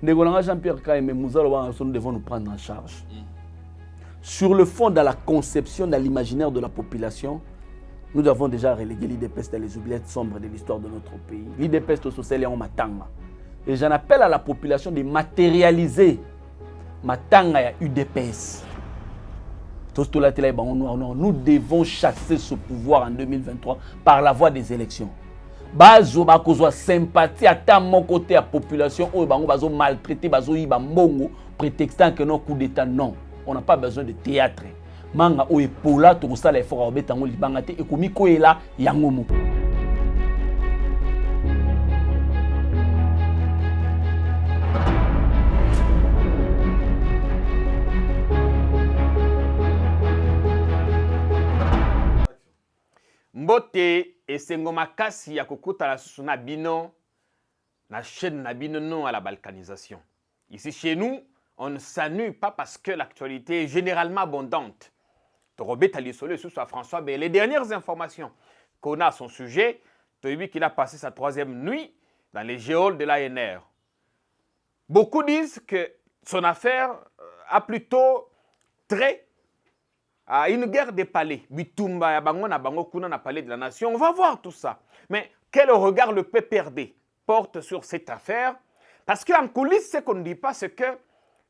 Jean-Pierre Kaime, nous devons nous prendre en charge. Sur le fond, dans la conception, dans l'imaginaire de la population, nous avons déjà relégué l'IDPS dans les oubliettes sombres de l'histoire de notre pays. L'IDPS social est en matanga. Et j'en appelle à la population de matérialiser matanga et UDPS. Nous devons chasser ce pouvoir en 2023 par la voie des élections. Bazo bakozwa sympathie à ta mon côté à population ou bazo maltraité bazo yiba mbongo prétextant que non coup d'état non. On n'a pas besoin de théâtre. Manga o epola to sala effort obetango libanga te ekomi ko ela yango mo. Mbote esengo makasi ya kokuta la susu na bino na chaîne na bino non à la balkanisation. Ici chez nous, on ne s'ennuie pas parce que l'actualité est généralement abondante. Torobet Alisole sous François B. Les dernières informations qu'on a à son sujet, Toyebi qu'il a passé sa 3e nuit dans les géoles de l'ANR. Beaucoup disent que son affaire a plutôt trait à une guerre des palais. Bitumba, Bango, Bango, Kuna, na palais de la nation. On va voir tout ça. Mais quel regard le PPRD porte sur cette affaire? Parce qu'en coulisses, ce qu'on ne dit pas, c'est que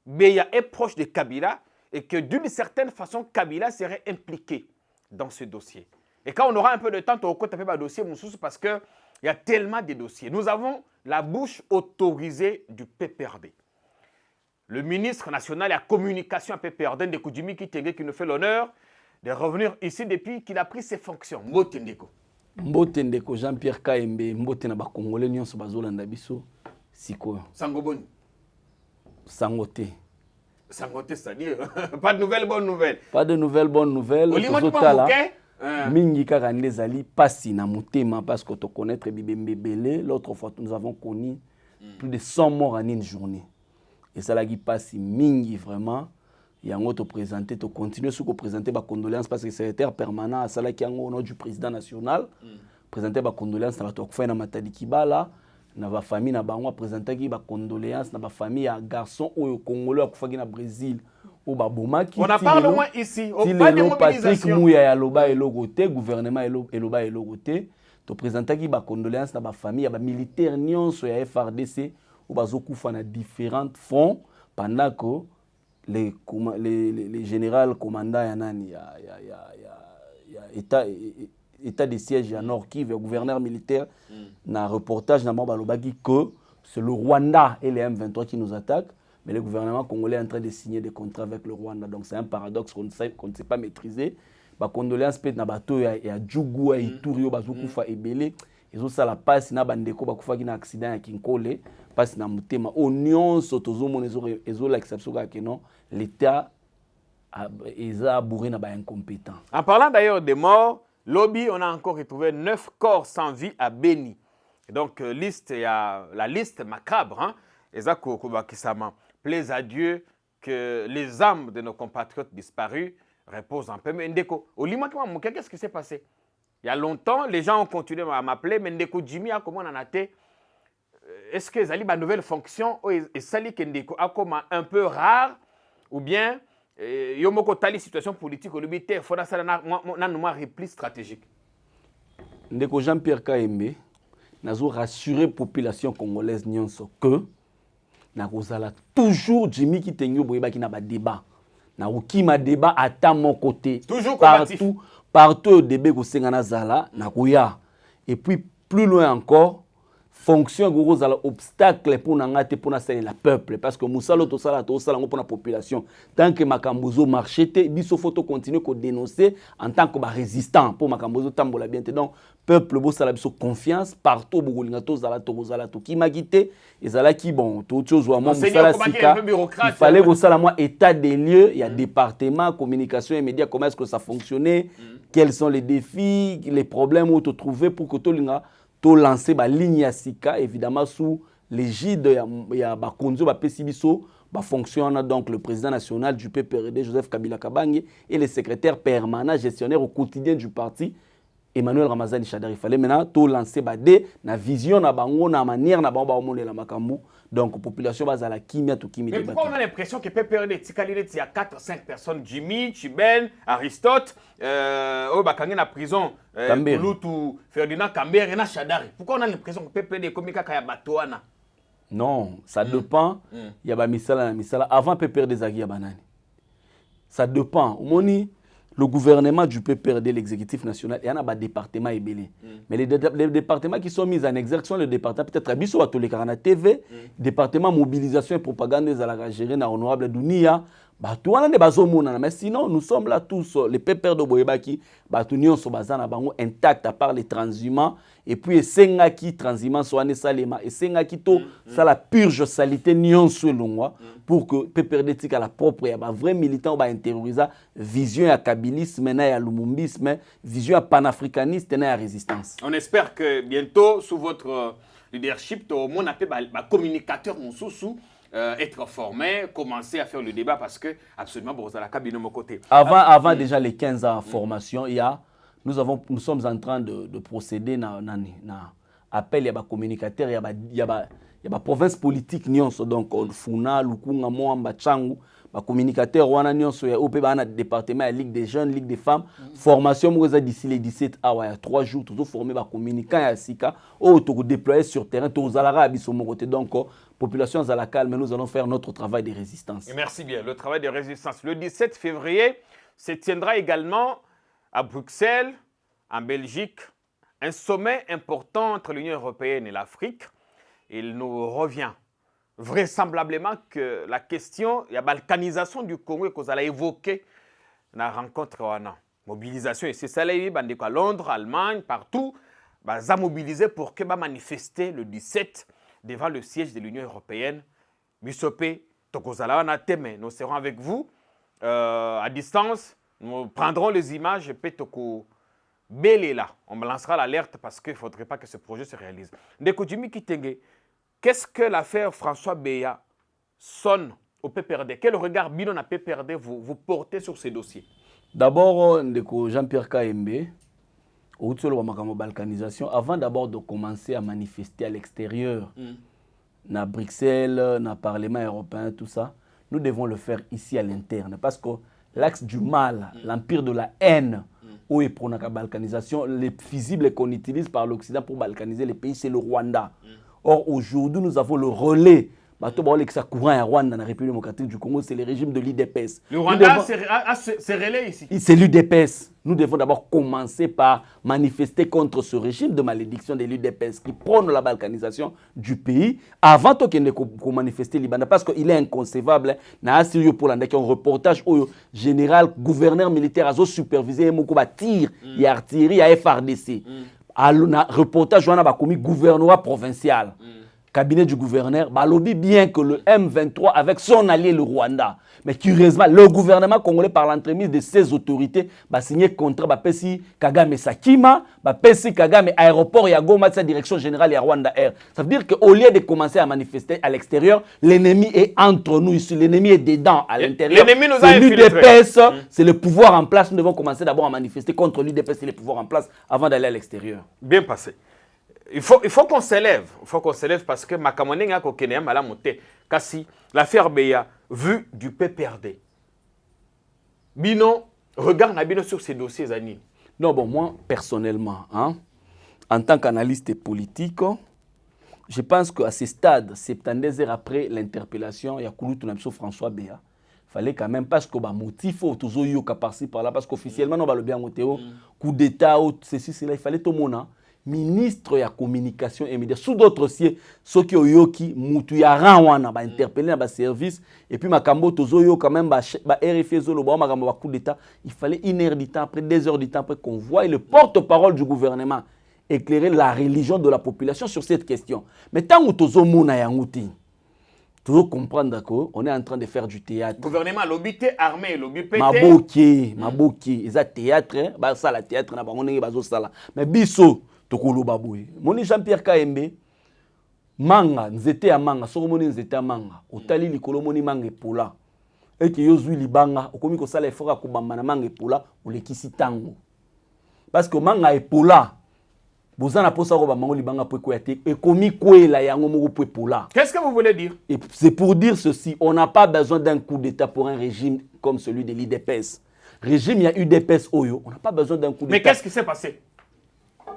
Beya est proche de Kabila et que d'une certaine façon, Kabila serait impliqué dans ce dossier. Et quand on aura un peu de temps, on va taper le dossier Moussous parce qu'il y a tellement de dossiers. Nous avons la bouche autorisée du PPRD. Le ministre national de la communication à PPRD, Ndeko Jimmy Kitenge, qui nous fait l'honneur de revenir ici depuis qu'il a pris ses fonctions. Mbote Ndeko. Mbote Ndeko, Jean-Pierre Kaembe, Mbote na ba Congolais nyonso bazolanda biso siko. Sangoboni. Sangote. Sangote, c'est-à-dire pas de nouvelles bonnes nouvelles. Pas de nouvelles bonnes nouvelles. Olimotala. Mingi kaka ndezali pasi na motema parce que tu connaître Bibembe Belé. L'autre fois nous avons connu plus de 100 morts en une journée. Et ça l'a passé mingi vraiment. Il y a un autre présenté, tu continues à présenter ma condoléances parce que le secrétaire permanent à Sala qui est au nom du président national. Présenter ma condoléances à la Tokfena na Matadi Kibala. Na ba famille na bango présenter ki ba condoléances na ba famille à garçon au Congolais à na Brésil au ba bomaki. On en parle au moins ici. Au pas de mobilisation. Patrick Mouya ya loba et logoté gouvernement et loba et logoté. Tu présenter ki ba condoléances na ba famille ba militaire nyonso ya FRDC ou ba zokufa na différents fronts pendant que les généraux commandants ya nani ya état de siège à Nord Kivu, le gouverneur militaire, dans un reportage, que c'est le Rwanda et les M23 qui nous attaquent, mais le gouvernement congolais est en train de signer des contrats avec le Rwanda. Donc c'est un paradoxe qu'on ne sait pas maîtriser. Les condoléances peut na bato ya Djougou, ya Ituri, bazukufa ebele. Ils ont ça la passe na bandeko bakufa qui na accident ya Kinkole, passe na mutema. Oignon sotozo mon ezo l'exception que non, l'État est bourré na ba incompétent. En parlant d'ailleurs des morts, Lobby, on a encore retrouvé 9 corps sans vie à Beni. Donc, il y a la liste macabre. Hein? Plaise à Dieu que les âmes de nos compatriotes disparus reposent en paix. Mais Ndeko, qu'est-ce qui s'est passé? Il y a longtemps, les gens ont continué à m'appeler, mais Ndeko Jimmy a comment on en a été? Est-ce que Zali a une nouvelle fonction? Et Sali Ndeko a comme un peu rare? Ou bien yomoko tali situation politique au Lubité, il faudra ça na repli stratégique. Ndeko Jean-Pierre Kaembe nazo rassurer population congolaise nyonso que na kozala toujours Jimmy Kitenge boyeba ki na ba débat. Na okima débat à mon côté. Toujours partout au débat ko sengana zala na koya. Et puis plus loin encore fonction gros à l'obstacle pour n'angate pour n'assailler la peuple parce que musalo to sala pour la population tant que makambozo marché te biso photo continue ko dénoncer en tant que résistant pour makambozo tambola bien donc peuple bo sala biso confiance partout bolinga to zala to ki magité et zala ki bon tout chose ou moi musala sika il fallait que ça moi état des lieux il y a département communication et médias comment est-ce que ça fonctionnait quels sont les défis les problèmes où te trouver pour que to linga to lancer ba ligne ya sika évidemment sous l'égide ya ba konzo ba pesibiso ba fonctionne donc le président national du PPRD Joseph Kabila Kabange et le secrétaire permanent gestionnaire au quotidien du parti Emmanuel Ramazani Chadar. Il fallait maintenant tout lancer badé na vision na bango na manière na bango ba omone la makambu. Donc population base à la kimia to kimi. Mais pourquoi on a l'impression que PPRD Tikalile il y a 4 5 personnes, Jimmy, Chiben, Aristote, Bakangi na prison, Lutu, Ferdinand Kambere et na Chadari. Pourquoi on a l'impression que PPRD Komika Kaya Batoana? Non, ça dépend. Il y a ba misala avant PPRD Zagi ya banani. Ça dépend. Omoni le gouvernement du PPRD, l'exécutif national, il y en a des départements ébélés. Mais les départements qui sont mis en exergue sont les départements, peut-être à Bissou, à tous les Karana TV, département mobilisation et propagande des Alaga gérés dans l'honorable Dunia. Mais sinon, nous sommes là tous, les PPR de Boyebaki, nous sommes intacts à part les transhumants. Et puis, Sengaki, transhumants, Soane Salema, et Sengaki, ça la purge salité, nyon selon moi, pour que PPR de la propre, il y a un vrai militant qui intérioriser vision à kabilisme, à lumumbisme, vision à panafricanisme, et à résistance. On espère que bientôt, sous votre leadership, tout le monde appelle communicateur, mon sous être formé, commencer à faire le débat parce que absolument bon, ça la cabine de mon côté. Avant déjà les 15 ans de formation, nous sommes en train de procéder à appel, il y a des communicateurs, il y a des provinces politiques, donc Funa, Lukunga, Moamba, Changu, les communicateurs, il y a un département, la Ligue des jeunes, Ligue des femmes, formation d'ici les 17 heures, il y a 3 jours, toujours formé les communicants à Sika, déployés sur terrain, donc population à la calme, nous allons faire notre travail de résistance. Et merci bien, le travail de résistance. Le 17 février se tiendra également à Bruxelles, en Belgique, un sommet important entre l'Union européenne et l'Afrique. Il nous revient vraisemblablement que la question, la balkanisation du Congo que vous allez évoquer dans la rencontre, mobilisation, et c'est ça, à Londres, Allemagne, partout, ça mobiliser pour que manifester le 17 devant le siège de l'Union européenne. Bisopé, Tokozala, nous serons avec vous à distance. Nous prendrons les images et Toko Belela. On me lancera l'alerte parce qu'il ne faudrait pas que ce projet se réalise. Ndeko Jimmy Kitenge, qu'est-ce que l'affaire François Beya sonne au PPRD? Quel regard Binon à PPRD vous portez sur ces dossiers? D'abord, Ndeko Jean-Pierre Kaembe, au balkanisation, avant d'abord de commencer à manifester à l'extérieur, na Bruxelles, na Parlement européen, tout ça, nous devons le faire ici à l'interne. Parce que l'axe du mal, l'empire de la haine, où est pour la balkanisation, les fusibles qu'on utilise par l'Occident pour balkaniser les pays, c'est le Rwanda. Or, aujourd'hui, nous avons le relais. Courant à Rwanda, dans la République démocratique du Congo, c'est le régime de l'UDPS. Le Rwanda a ce relais ici. C'est l'UDPS. Nous devons d'abord commencer par manifester contre ce régime de malédiction de l'UDPS qui prône la balkanisation du pays avant de manifester Liban. Parce qu'il est inconcevable. Pour un reportage au général, gouverneur militaire a supervisé un tir et artillerie à FRDC. Un reportage a commis gouvernorat provincial. Cabinet du gouverneur, lobby bien que le M23 avec son allié le Rwanda. Mais curieusement, le gouvernement congolais par l'entremise de ses autorités va signer contrat Pesi Kagame Sakima, Pesi Kagame aéroport et à Goma, sa direction générale et à Rwanda Air. Ça veut dire qu'au lieu de commencer à manifester à l'extérieur, l'ennemi est entre nous ici, l'ennemi est dedans à l'intérieur. L'ennemi nous a infiltrés. L'UDPS, c'est le pouvoir en place. Nous devons commencer d'abord à manifester contre l'UDPS et le pouvoir en place avant d'aller à l'extérieur. Bien passé. Il faut qu'on s'élève. Il faut qu'on s'élève parce que Makamone nga ko kene mala monté. Kasi l'affaire Beya vue du PPRD. Bino regarde na bino sur ces dossiers Zani. Non bon moi personnellement en tant qu'analyste politique, je pense qu'à ce stade 72 heures après l'interpellation il y a Kouloutou Namso François Beya. Fallait quand même parce que motif toujours yoka par-ci par là parce qu'officiellement non le bien motéo coup d'état ou ceci cela il fallait tout monde ministre ya communication et médias sous d'autres dossiers ceux qui yoki mutu ya ranwana ba interpeller ba service et puis makambo tozoyo quand même ba RFI zolo ba makambo ba coup d'état il fallait 1 heure du temps après 2 heures du temps après qu'on voit le porte-parole du gouvernement éclairer la religion de la population sur cette question. Mais tant que tozo mona ya nguti toujours comprendre qu'on est en train de faire du théâtre. Gouvernement lobité armé lobité maboki ils a théâtre ba ça la théâtre na bango ndenge bazo sala mais biso tokolo baboué moni Jean-Pierre Kaembe manga nzete ya manga soko moni nzete ya manga otali likolo moni manga epola eke yozwi libanga okomi ko sala effort akobamba na manga epola olekisi tango parce que manga epola bozana posa ko ba mango libanga po ko yate e komi kwela yango moko po epola. Qu'est-ce que vous voulez dire? Et c'est pour dire ceci, on n'a pas besoin d'un coup d'état pour un régime comme celui de l'IDPS. Régime il y a UDPS Oyo, on n'a pas besoin d'un coup d'état. Mais qu'est-ce qui s'est passé?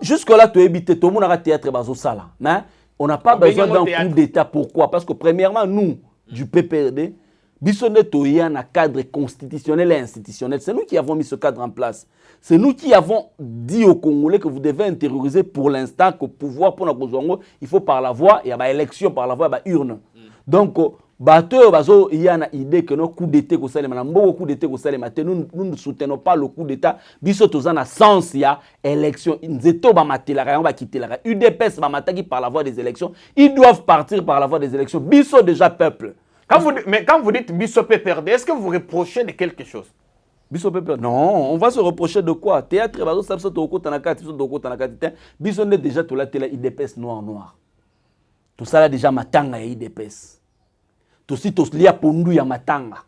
Jusque là tu habité tout le monde a théâtre bazo sala, mais on n'a pas besoin d'un coup d'état. Pourquoi? Parce que premièrement nous du PPRD Bissonne Toya na cadre constitutionnel et institutionnel. C'est nous qui avons mis ce cadre en place. C'est nous qui avons dit aux Congolais que vous devez intérioriser pour l'instant que pouvoir pour notre il faut par la voie, il y a élection par la voie, il y a urne. Donc, il y a une idée que nos coups d'État, nous ne soutenons pas le coup d'État. Biso tozana sens il y a élection. Nzeto ba matela, on va quitter la UDPS ba mataki par la voie des élections. Ils doivent partir par la voie des élections. Biso déjà peuple. Mais quand vous dites Biso PPRD, est-ce que vous reprochez de quelque chose? Biso PPRD, non, on va se reprocher de quoi? Théâtre, bazo sabso toko tanakati, toko tanakati. Biso ne déjà tout là tela IDPS noir. Tout ça là déjà matanga ya IDPS. Tout si tous lia pondu ya matanga.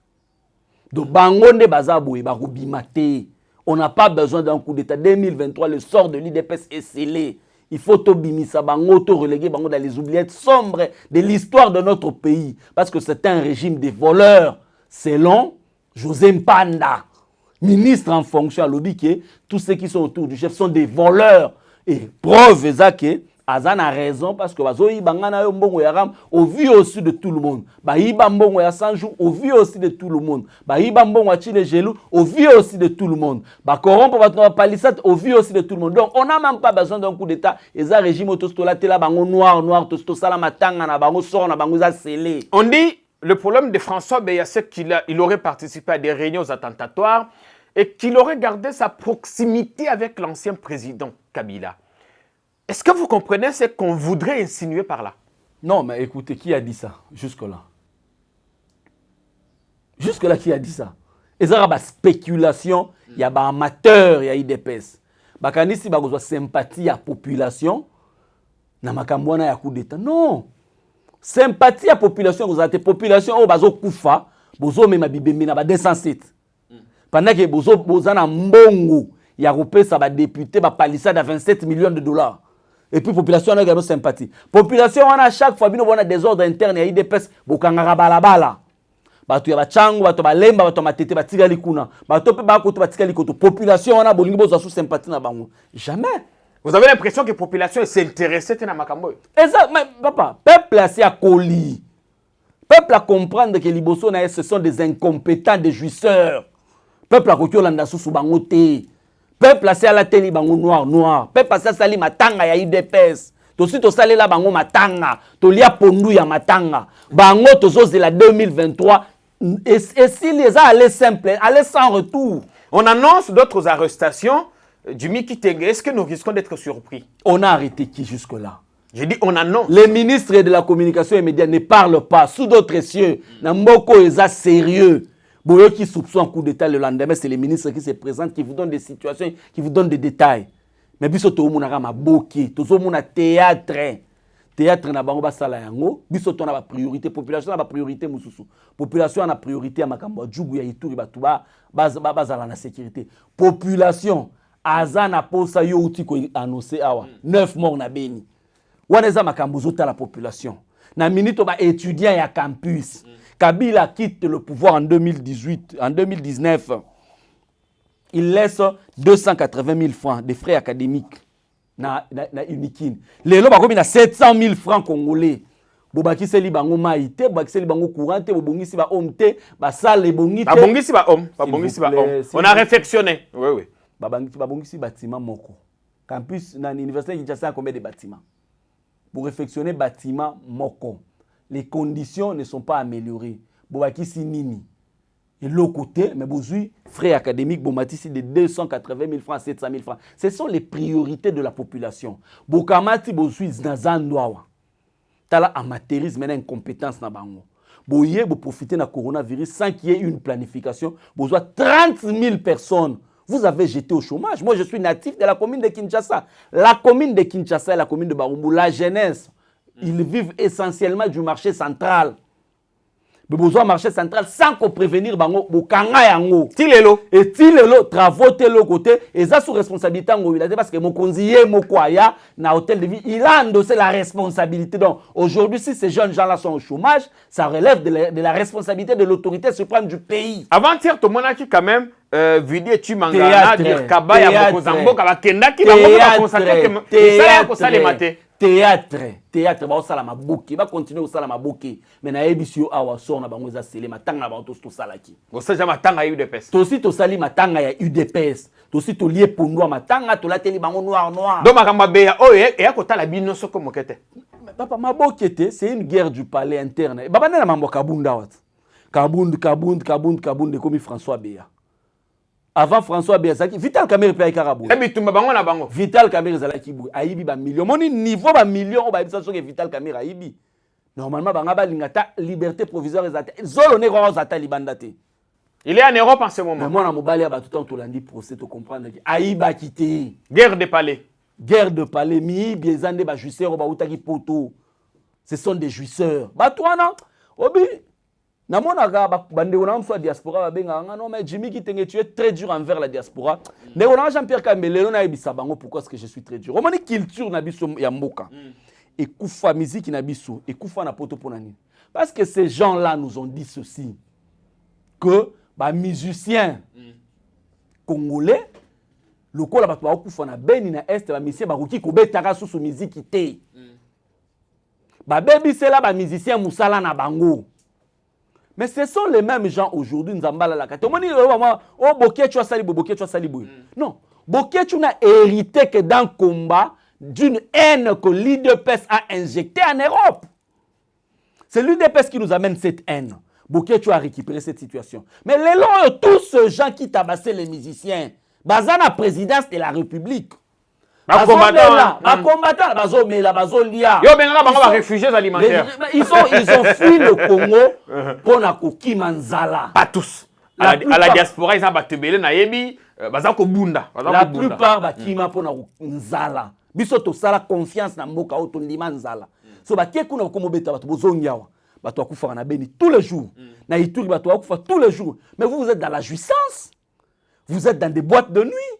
Donc bangonde bazabu et barubimate. On n'a pas besoin d'un coup d'état. 2023, le sort de l'IDPS est scellé. Il faut tobimisa bango to reléguer bango dans les oubliettes sombres de l'histoire de notre pays parce que c'est un régime de voleurs selon José Mpanda, ministre en fonction à l'objet que tous ceux qui sont autour du chef sont des voleurs et preuve que Azan a raison parce que bazoyi bangana yo mbongo ya ram au vu aussi de tout le monde. Ba yiba mbongo ya 100 jours au vu aussi de tout le monde. Ba yiba mbongo ya chile gelou au vu aussi de tout le monde. Ba corrompre ba palissade au vu aussi de tout le monde. Donc on n'a même pas besoin d'un coup d'état. Et ça régime autostola tela bango noir tosto sala matanga na bango sort na bango za scellé. On dit le problème de François Beya c'est qu'il aurait participé à des réunions attentatoires et qu'il aurait gardé sa proximité avec l'ancien président Kabila. Est-ce que vous comprenez ce qu'on voudrait insinuer par là? Non, mais écoutez, qui a dit ça jusque-là? Jusque-là, qui a dit ça? Et ça, il y a spéculation, il y a des amateurs, il y a IDPS. Il y a une sympathie à la population, il y a un coup d'État. Non! Sympathie à la population, vous avez des populations qui ont kufa, vous avez même 207. Pendant que vous avez un mbongo, il y a un député, un palissade à 27 millions de dollars. Et puis, la population a également sympathie. La population a chaque fois, il y a des ordres internes, il y a des IDPS, il y a des chango, il y a des lemba, il y a des tigali kuna. Il y a des tigali koto. La population a sous sympathie. Jamais. Vous avez l'impression que la population s'intéresse à Makambo? Exact, mais papa, peuple a à colis. Peuple a comprendre que les Liboso, ce sont des incompétents, des jouisseurs. Peuple a koto landa sous bangote. Peuple a la télé bango noir. Peuple a sali matanga ya IDPS. Tosi to sali la bango matanga. To lia pondu ya matanga. Bango tozo la 2023. Et si les a allé simple, allez sans retour. On annonce d'autres arrestations du Miki Tenge. Est-ce que nous risquons d'être surpris? On a arrêté qui jusque-là? J'ai dit on annonce. Les ministres de la communication et médias ne parlent pas. Sous d'autres cieux. Namboko est sérieux. Boyo qui soupçonne un coup d'état le lendemain, c'est les ministres qui se présentent, qui vous donnent des situations, qui vous donnent des détails. Mais biso to munara maboki, to zo muna théâtre. Théâtre na bango basala yango, biso to na ba priorité, population na ba priorité mususu. Population na priorité à makambo djugu ya ituri batuba bazala na sécurité. Population azana posa yo uti ko annoncer awa 9 morts na Beni. Waneza makambo zota la population. Na minute ba étudiant ya campus. Kabila quitte le pouvoir en 2018, en 2019. Il laisse 280 000 francs de frais académiques na Unikin. Les lois ont 700 000 francs congolais. Bobaki seli bango maïté, bobaki seli bango courante, bobongisi ba omte, ba sale bongite. Ba bongisi ba om, ba bongisi ba om. On a réflexionné. Oui oui. Ba bongisi bâtiment moko. Campus na l'université de Kinshasa a combien de bâtiments? Pour réfectionner bâtiment moko. Les conditions ne sont pas améliorées. Bobaki si nini. Et l'autre côté, mais bozui, frais académiques, bomatisi de 280 000 francs, 700 000 francs. Ce sont les priorités de la population. Bokamati bozui znazandwawa. Tala amateurisme et incompétence na bango. Boye, bo profiter na coronavirus sans qu'il y ait une planification. Bozoa 30 000 personnes. Vous avez jeté au chômage. Moi, je suis natif de la commune de Kinshasa. La commune de Kinshasa et la commune de Barumbu, la jeunesse. Ils vivent essentiellement du marché central. besoin marché central sans qu'on prévenir bango bokanga yango Tilelo. et tilelo travaux telo côté et ça sous responsabilité ngo il a dit parce que mokonzi ye mokwaya na hôtel de vie il a endossé la responsabilité. Donc aujourd'hui si ces jeunes gens là sont au chômage ça relève de la responsabilité de l'autorité suprême du pays. Avant-hier tout le monde a qui quand même vidé tu mangana dire kabaya mokozambo kabakenda ki bango ba consacrer que ça ya ko ça les maté. Théâtre ba osala mabuki ba continuer osala mabuki mais na ebisio awa sort na bango za sele matanga na bango to salaki bo ça jama tanga UDPS to si to sali matanga ya UDPS to si to lié pondwa matanga to lateli bango noir donc makamba beya oh et ya ko tala bino soko mokete papa mabokete c'est une guerre du palais interne baba na mambo kabunda wat kabund comme François Beya. Avant François Béazaki, Vital Kamerhe pe Karabou. Bitumba bango na bango. Vital Kamerhe zalaki bou aibi ba million. Moni niveau ba million ba bisa soke Vital Kamerhe aibi. Normalement banga ba lingata liberté provisoire ezata. Zolo ne ko zata libandate. Il est en Europe en ce moment. Mais moi na mobali ba tout temps to landi procès to comprendre que aiba quitté. Guerre de palais. Guerre de palais mi biezande ba jouisseur ba utaki poto. Ce sont des jouisseurs. Ba toi non. Obi Namona bande on soit diaspora benga non mais Jimmy Kitenge tu es très dur envers la diaspora. Mais on a Jean-Pierre Kambele na ebisa bango pourquoi est-ce que je suis très dur. On moni culture na biso ya mboka. Et kufa musique na biso et kufa na poto ponani. Parce que ces gens-là nous ont dit ceci que ba musiciens congolais lokola bato ba kufa na beni na est ba musicien ba koki ko betaka susu musique té. Ba bebi c'est là ba musicien musala na bango. Mais ce sont les mêmes gens aujourd'hui, nous avons la carte. Oh, Bokechu a sali, Bokechu a sali. Non, Bokechu n'a hérité que dans le combat d'une haine que l'UDPS a injectée en Europe. C'est l'UDPS qui nous amène cette haine. Bokechu a récupéré cette situation. Mais les lois, tous ces gens qui tabassaient les musiciens, basant la présidence de la République. Combattant, bazo mela, bazo lia. Yo benga bango ba réfugiés alimentaires. Ils ont fui le Congo pour na kokima nzala. Pas tous. À la diaspora ils ont batebele na yebi bazako bunda. La plupart bakima pour na nzala. Biso to sala confiance na mboka oto ndima nzala. So bakie kuna ko mobeta bato bozongiawa. Bato akufa na beni tous les jours. Na Ituri bato akufa tous les jours. Mais vous êtes dans la jouissance. Vous êtes dans des boîtes de nuit.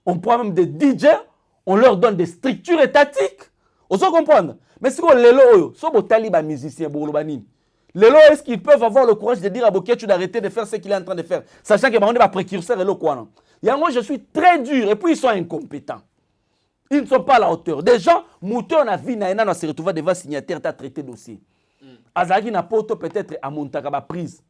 On prend même des DJ. On leur donne des structures étatiques. On se comprendre. Mais si on les lois, si on taliban musicien, les lois, est-ce qu'ils peuvent avoir le courage de dire à Bokechu d'arrêter de faire ce qu'il est en train de faire, sachant que on est précurseur et le quoi non. Et moi je suis très dur et puis ils sont incompétents. Ils ne sont pas à la hauteur. Des gens, moutons na vie na se retrouver devant signataire ta traité dossier. Azaki na poto peut-être à Montaka prise.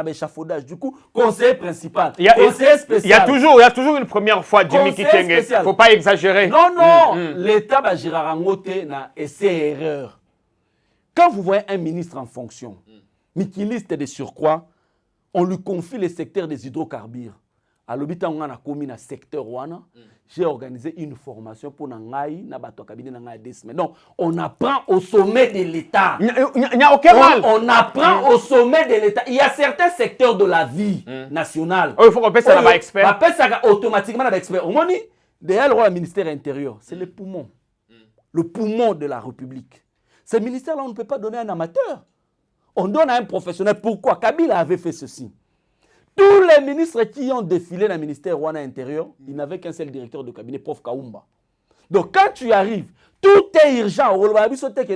Échafaudage. Du coup, conseiller principal, conseiller spécial. Il y a toujours une première fois, Jimmy Kitenge. Il ne faut pas exagérer. Non, l'État va gérer na essai-erreur. Quand vous voyez un ministre en fonction, Mikiliste de surcroît, on lui confie le secteur des hydrocarbures. À l'hôpital, on a commis un secteur wana. J'ai organisé une formation pour Nangaï, Nabato Cabinet Nangaï des semaines. Donc, on apprend au sommet de l'État. Il n'y a aucun mal. On apprend au sommet de l'État. Il y a certains secteurs de la vie nationale. Il faut qu'on passe ça là-bas expert. On appelle ça automatiquement là expert. On dit, derrière le ministère intérieur, c'est le poumon. Le poumon de la République. Ce ministère-là, on ne peut pas donner à un amateur. On donne à un professionnel. Pourquoi? Kabila avait fait ceci. Tous les ministres qui ont défilé dans le ministère Rwanda intérieur, ils n'avaient qu'un seul directeur de cabinet, Prof Kaumba. Donc quand tu arrives, tout est urgent.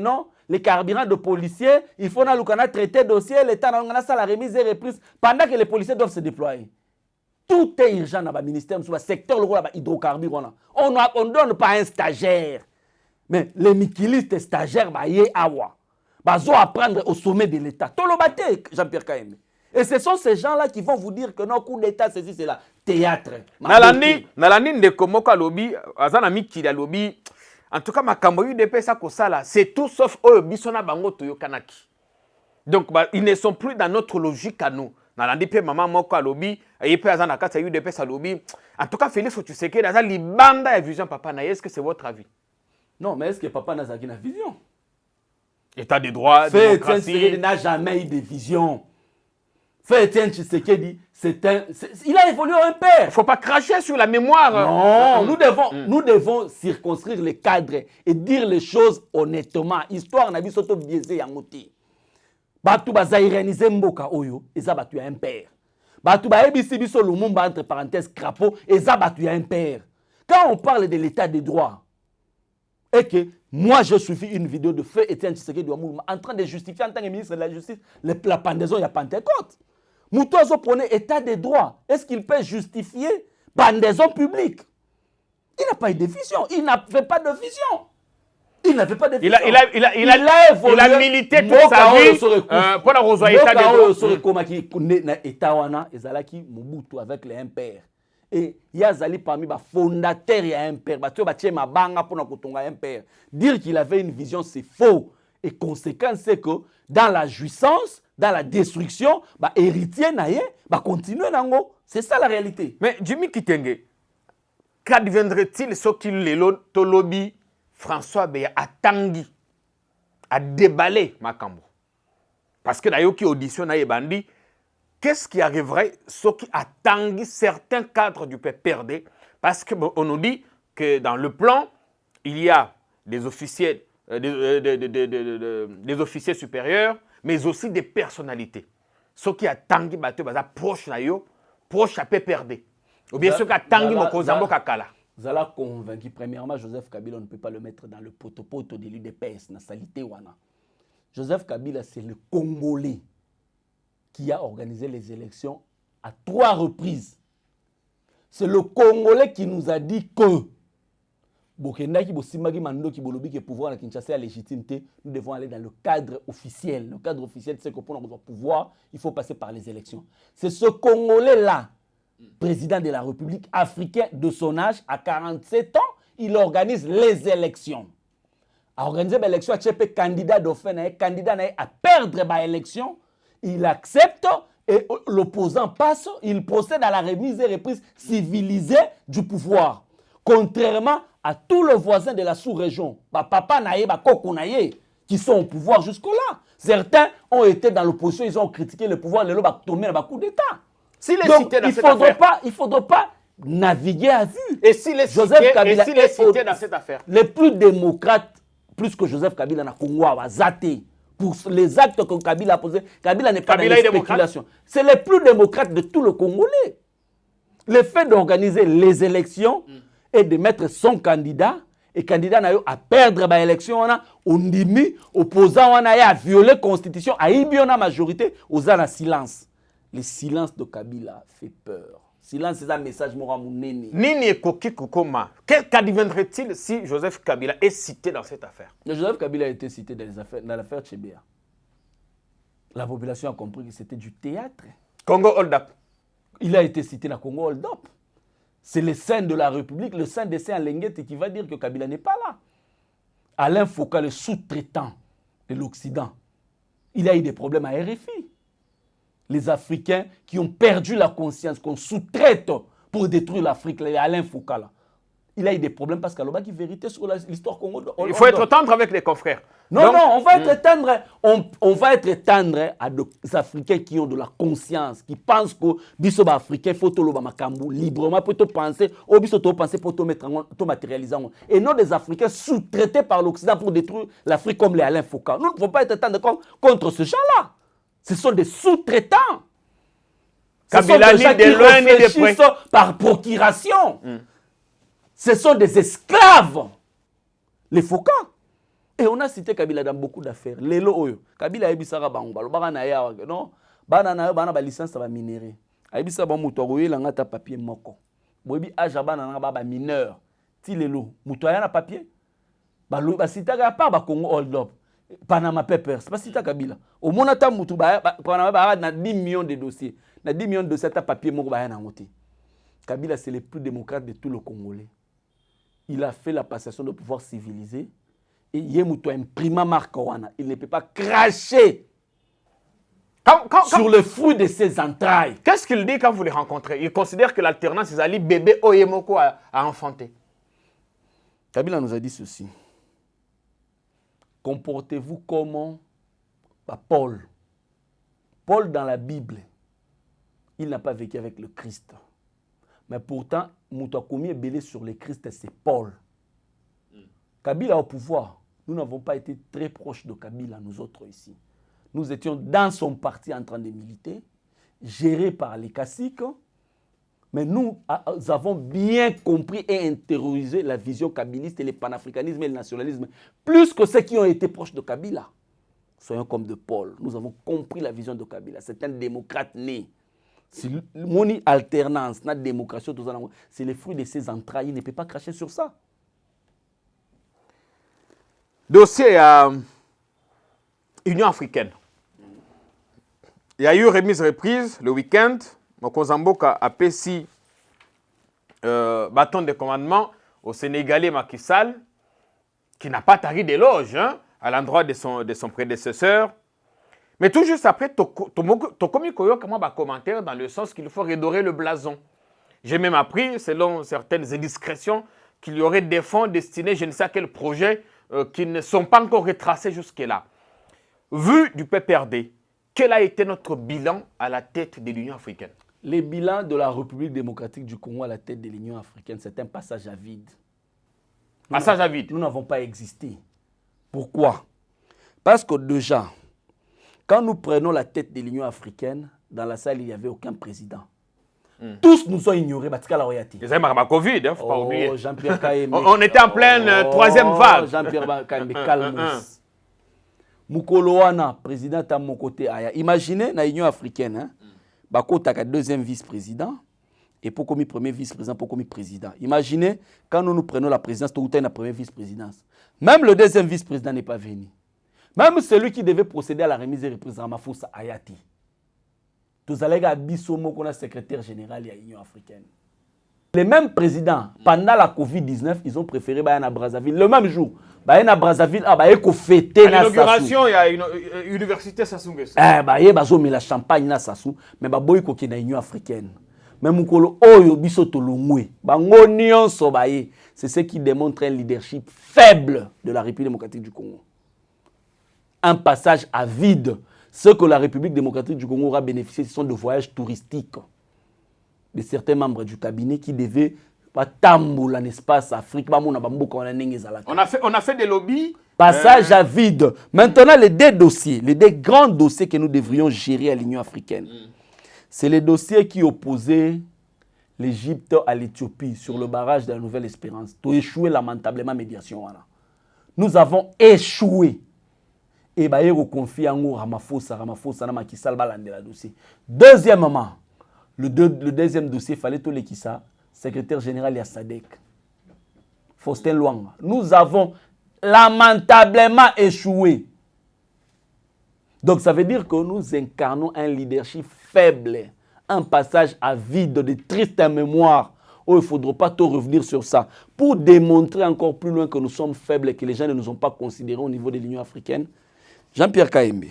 Non, les carburants de policiers, il faut traiter dossier, l'État a la remise et reprise pendant que les policiers doivent se déployer. Tout est urgent dans le ministère, dans le secteur hydrocarbures. On ne donne pas un stagiaire. Mais les mikilistes stagiaires, ils vont apprendre au sommet de l'État. Tout le bâté, Jean-Pierre Kaembe. Et ce sont ces gens-là qui vont vous dire que non, coup d'État, ceci, c'est là. Théâtre. Nalani de Komoko lobby, Azana Mikili lobby. En tout cas, ma Kamboyu de Pesa Kosala, c'est tout sauf eux, Bisona Bango Toyo Kanaki. Donc, ils ne sont plus dans notre logique à nous. Nalandi pe maman Moko lobby, et pe Azana Kasa Yu de Pesa lobby. En tout cas, Félix, tu sais que dans la Libanda et Vision Papa Naye, est-ce que c'est votre avis? Non, mais est-ce que Papa n'a pas de vision? État de droit, démocratie. Il n'a jamais eu de vision. Etienne Tshisekedi, il a évolué un père. Il ne faut pas cracher sur la mémoire. Non, nous devons circonscrire les cadres et dire les choses honnêtement. Histoire n'a pas biaisé à moti. Batu bazairaniser mboka oyo, eza batu ya impère. Batu baebisi biso lumumba entre parenthèses crapaud, eza batu ya impère. Quand on parle de l'état de droit, et que moi je suivi une vidéo de feu Étienne Tshisekedi Ouamoulou en train de justifier en tant que ministre de la Justice la pendaison ya Pentecôte. Moutozo prenait état de droit. Est-ce qu'il peut justifier pendaison publique? Il n'a pas eu de vision. Il n'avait pas de vision. Il n'avait pas de vision. Il a milité toute sa vie pour la rejoindre état de droit. Ezalaki Mobutu avec les impairs. Et Yazali parmi les fondateurs et impairs. Dire qu'il avait une vision, c'est faux. Et conséquence, c'est que dans la jouissance, dans la destruction, héritier naïe, continuer nango. C'est ça la réalité. Mais Jimmy Kitenge, qu'adviendrait-il ce qu'il le tolobi François Beya a tangi, a déballé Makambo? Parce que d'ailleurs qui auditionne naïe bandi, qu'est-ce qui arriverait ce qui a tangi certains cadres du PPRD? Parce qu'on nous dit que dans le plan, il y a des officiels, des officiers supérieurs, mais aussi des personnalités. Ce qui a tangi bateau baza proche nayo, proche à PPRD. Ou bien ce qui a tangi mokozambo kakala. Zala convaincu premièrement Joseph Kabila, on ne peut pas le mettre dans le potopoto de l'UDPS na salité wana. Joseph Kabila c'est le Congolais qui a organisé les élections à 3 reprises. C'est le Congolais qui nous a dit que Bokendaki Bosimagi Mandoki Bolobi que pouvoir à Kinshasa la légitimité, nous devons aller dans le cadre officiel. Le cadre officiel, c'est que pour avoir pouvoir, il faut passer par les élections. C'est ce Congolais-là, président de la République africaine de son âge, à 47 ans, il organise les élections. A organiser l'élection, il y a candidat dauphin, candidat à perdre l'élection, il accepte et l'opposant passe, il procède à la remise et reprise civilisée du pouvoir. Contrairement à tous les voisins de la sous-région, papa naye, koko naye, qui sont au pouvoir jusque-là. Certains ont été dans l'opposition, ils ont critiqué le pouvoir, les lois tombé dans le coup d'État. Donc, il ne faudra pas naviguer à vue. Et s'il est cité dans cette affaire? Les plus démocrates, plus que Joseph Kabila, na Congo, a zaté. Pour les actes que Kabila a posés, Kabila n'est pas dans les spéculations. C'est les plus démocrates de tout le Congolais. Le fait d'organiser les élections et de mettre son candidat, et candidat a perdre l'élection, on dit, opposant a violé la constitution, a eu la majorité, aux en silence. Le silence de Kabila fait peur. Silence, c'est un message moramouneni. Nini Koki Kokoma. Qu'adviendrait-il si Joseph Kabila est cité dans cette affaire? Joseph Kabila a été cité dans l'affaire Tchébéa. La population a compris que c'était du théâtre. Congo Hold Up. Il a été cité dans Congo Hold Up. C'est le sein de la République, le sein des saints Lenguete qui va dire que Kabila n'est pas là. Alain Foucault, le sous-traitant de l'Occident, il a eu des problèmes à RFI. Les Africains qui ont perdu la conscience, qu'on sous-traite pour détruire l'Afrique, Alain Foucault, là. Il a eu des problèmes parce qu'il y a une vérité sur l'histoire Congo. Il faut être tendre avec les confrères. Non, donc, non, on va être tendre. On va être tendre à des Africains qui ont de la conscience, qui pensent que les Africains, il faut tout le Makambu librement pour penser, ou bien penser pour tout matérialiser. Et non des Africains sous-traités par l'Occident pour détruire l'Afrique comme les Alain Foucault. Nous ne pouvons pas être tendre contre ce gens-là. Ce sont des sous-traitants. Ce sont des gens qui réfléchissent par procuration. Ce sont des esclaves. Les Foucault. Et on a cité Kabila dans beaucoup d'affaires. Lelo oyo. Kabila ebisaka bango balobaka na ya non. Bana na yo bana ba licence ba minéré. Ebisa ba muto oyo langa ta papier moko. Boyebi age bana na ba mineur. Ti lelo muto ya na papier. Ba citaka pa ba Congo Hold Up. Panama Papers. C'est pas cité Kabila. Au monata muto ba Panama ba na 10 millions de dossiers. Na 10 millions de dossiers ta papier moko ba ya na ngote. Kabila c'est le plus démocrate de tout le Congolais. Il a fait la passation de pouvoir civilisé. Et Yemuto imprima marque wana. Il ne peut pas cracher sur le fruit de ses entrailles. Qu'est-ce qu'il dit quand vous les rencontrez? Il considère que l'alternance, c'est Ali bébé Oyemoko a enfanté. Kabila nous a dit ceci. Comportez-vous comme Paul. Paul dans la Bible, il n'a pas vécu avec le Christ. Mais pourtant, Mouta commis est belé sur le Christ, c'est Paul. Kabila au pouvoir. Nous n'avons pas été très proches de Kabila, nous autres ici. nous étions dans son parti en train de militer, géré par les caciques, mais nous avons bien compris et intériorisé la vision kabiliste et le panafricanisme et le nationalisme, plus que ceux qui ont été proches de Kabila. Soyons comme de Paul, nous avons compris la vision de Kabila. C'est un démocrate né. Si mon alternance, notre démocratie, c'est le fruit de ses entrailles. Il ne peut pas cracher sur ça. Dossier à Union africaine. Il y a eu remise-reprise le week-end. Mokozamboka a payé bâton de commandement au Sénégalais Macky Sall, qui n'a pas tari d'éloge à l'endroit de son prédécesseur. Mais tout juste après, Tokomi Koyo comment va commentaire dans le sens qu'il faut redorer le blason. J'ai même appris, selon certaines indiscrétions, qu'il y aurait des fonds destinés, je ne sais à quel projet, qui ne sont pas encore retracés jusque-là. Vu du PPRD, quel a été notre bilan à la tête de l'Union africaine? Le bilan de la République démocratique du Congo à la tête de l'Union africaine, c'est un passage à vide. Passage à vide. Nous n'avons pas existé. Pourquoi? Parce que déjà, quand nous prenons la tête de l'Union africaine, dans la salle, il n'y avait aucun président. Tous nous ont ignorés. Ils avaient ma Covid, il ne faut pas oublier. Jean-Pierre Kaembe. On était en pleine troisième vague. Jean-Pierre Kaembe, calme. Mukoloana, président à mon côté. Imaginez, dans l'Union africaine, Bako Taka, deuxième vice-président, et pour comme premier vice-président, pour comme président. Imaginez, quand nous prenons la présidence, tout le la première vice-présidence. Même le deuxième vice-président n'est pas venu. Même celui qui devait procéder à la remise et reprise Ramaphosa Ayati. Tous allez à Bissomo, qu'on a secrétaire général de l'Union africaine. Les mêmes présidents, pendant la Covid-19, ils ont préféré Bayana Brazzaville. Le même jour, Bayana Brazzaville, il faut fêter. À l'inauguration, il y a une université Sassou Nguesso. Il y a la champagne na Sassou, mais il y a l'Union africaine. Mais Moukolo, Oyo, Bisoto Longwe, Bangonion Sobaye, c'est ce qui démontre un leadership faible de la République démocratique du Congo. Un passage à vide. Ce que la République démocratique du Congo aura bénéficié, ce sont de voyages touristiques de certains membres du cabinet qui devaient tamboula, n'est-ce pas, Afrique. On a fait des lobbies. Passage à vide. Maintenant, les deux grands dossiers que nous devrions gérer à l'Union africaine, c'est les dossiers qui opposaient l'Égypte à l'Éthiopie sur le barrage de la Nouvelle-Espérance. Tu as échoué lamentablement médiation. Nous avons échoué. Et bah, il confie en Ramaphosa, na Macky Sall balande la dossier. Deuxièmement, le deuxième dossier, il fallait tout les Kissa, secrétaire général de SADC, Faustin Luanga. Nous avons lamentablement échoué. Donc ça veut dire que nous incarnons un leadership faible, un passage à vide, de triste mémoire. Oh, il ne faudra pas tout revenir sur ça. Pour démontrer encore plus loin que nous sommes faibles et que les gens ne nous ont pas considérés au niveau de l'Union africaine, Jean-Pierre Kaembe,